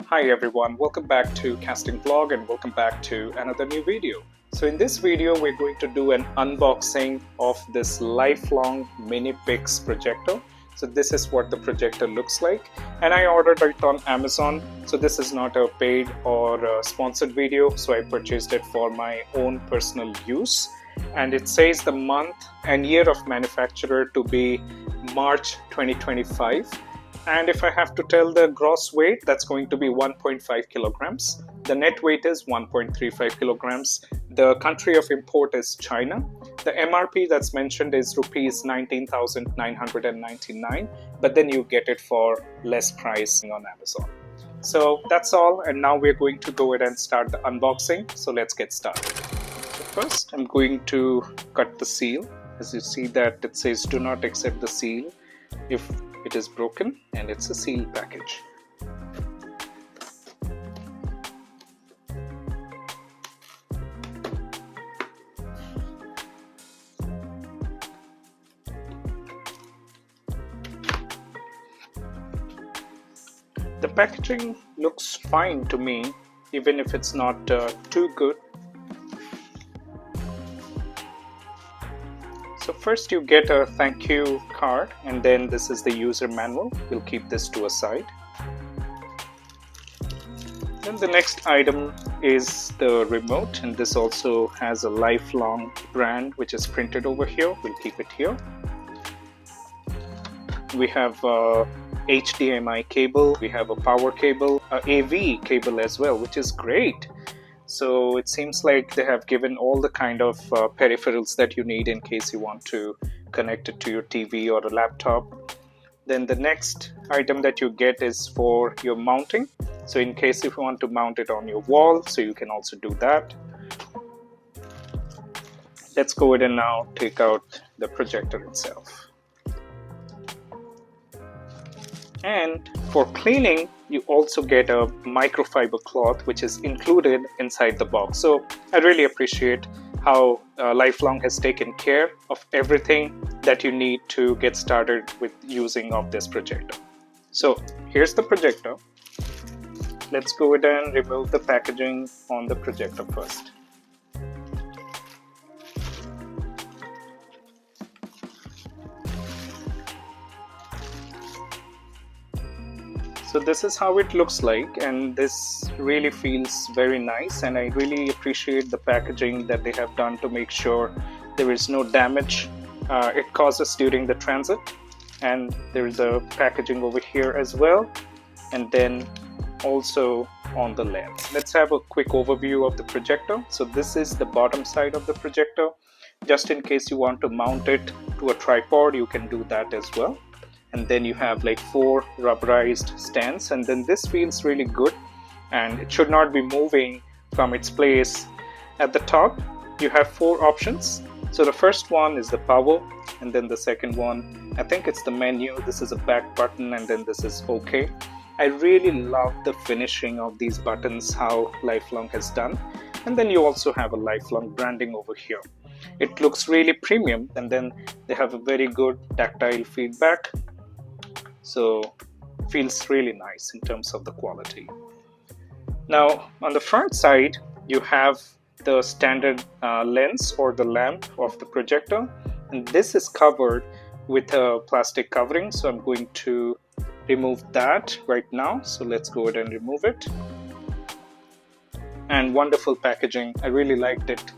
Hi everyone, welcome back to Casting Vlog and welcome back to another new video. So in this video we're going to do an unboxing of this Lifelong MiniPix projector. So this is what the projector looks like and I ordered it on Amazon. So this is not a paid or a sponsored video, so I purchased it for my own personal use. And it says the month and year of manufacturer to be March 2025. And if I have to tell the gross weight, that's going to be 1.5 kilograms. The net weight is 1.35 kilograms. The country of import is China. The MRP that's mentioned is rupees 19,999, but then you get it for less price on Amazon. So that's all, and now we're going to go ahead and start the unboxing. So let's get started. So first, I'm going to cut the seal. As you see that it says do not accept the seal if it is broken, and it's a sealed package. The packaging looks fine to me, even if it's not too good. So first you get a thank you card, and then this is the user manual. We'll keep this to a side. Then the next item is the remote, and this also has a Lifelong brand which is printed over here. We'll keep it here. We have a HDMI cable, we have a power cable, a AV cable as well, which is great. So it seems like they have given all the kind of peripherals that you need in case you want to connect it to your TV or a laptop. Then the next item that you get is for your mounting. So in case if you want to mount it on your wall, so you can also do that. Let's go ahead and now take out the projector itself. And for cleaning, you also get a microfiber cloth which is included inside the box. So I really appreciate how Lifelong has taken care of everything that you need to get started with using of this projector. So here's the projector. Let's go ahead and remove the packaging on the projector first. So this is how it looks like, and this really feels very nice, and I really appreciate the packaging that they have done to make sure there is no damage it causes during the transit. And there is a packaging over here as well, and then also on the lens. Let's have a quick overview of the projector. So this is the bottom side of the projector. Just in case you want to mount it to a tripod, you can do that as well. And then you have like 4 rubberized stands, and then this feels really good and it should not be moving from its place. At the top you have 4 options. So the first one is the power, and then the second one, I think it's the menu. This is a back button, and then this is OK. I really love the finishing of these buttons, how Lifelong has done. And then you also have a Lifelong branding over here. It looks really premium, and then they have a very good tactile feedback. So feels really nice in terms of the quality. Now on the front side you have the standard lens or the lamp of the projector, and this is covered with a plastic covering. So I'm going to remove that right now. So let's go ahead and remove it. And wonderful packaging, I really liked it.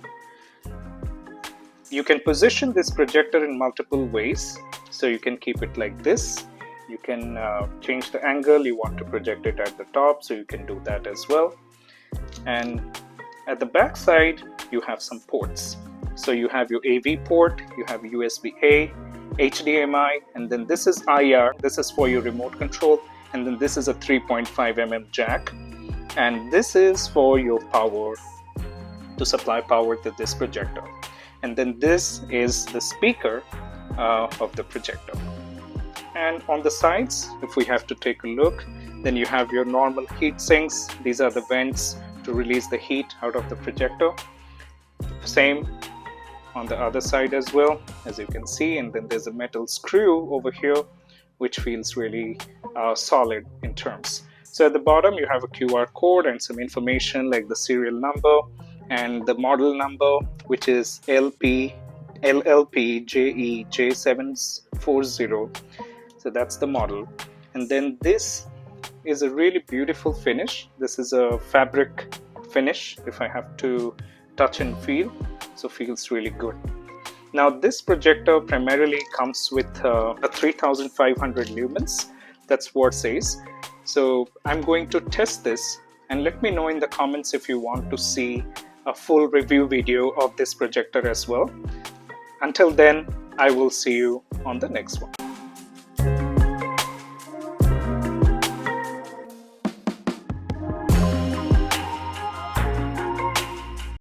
You can position this projector in multiple ways. So you can keep it like this. You can change the angle you want to project it at the top, so you can do that as well. And at the back side you have some ports. So you have your AV port, you have USB-A, HDMI, and then this is IR. This is for your remote control, and then this is a 3.5mm jack, and this is for your power, to supply power to this projector. And then this is the speaker of the projector. And on the sides, if we have to take a look, then you have your normal heat sinks. These are the vents to release the heat out of the projector. Same on the other side as well, as you can see. And then there's a metal screw over here which feels really solid in terms. So at the bottom you have a QR code and some information like the serial number and the model number, which is LLPJEJ740. So that's the model. And then this is a really beautiful finish. This is a fabric finish, if I have to touch and feel, so feels really good. Now this projector primarily comes with a 3500 lumens, that's what it says. So I'm going to test this, and let me know in the comments if you want to see a full review video of this projector as well. Until then, I will see you on the next one.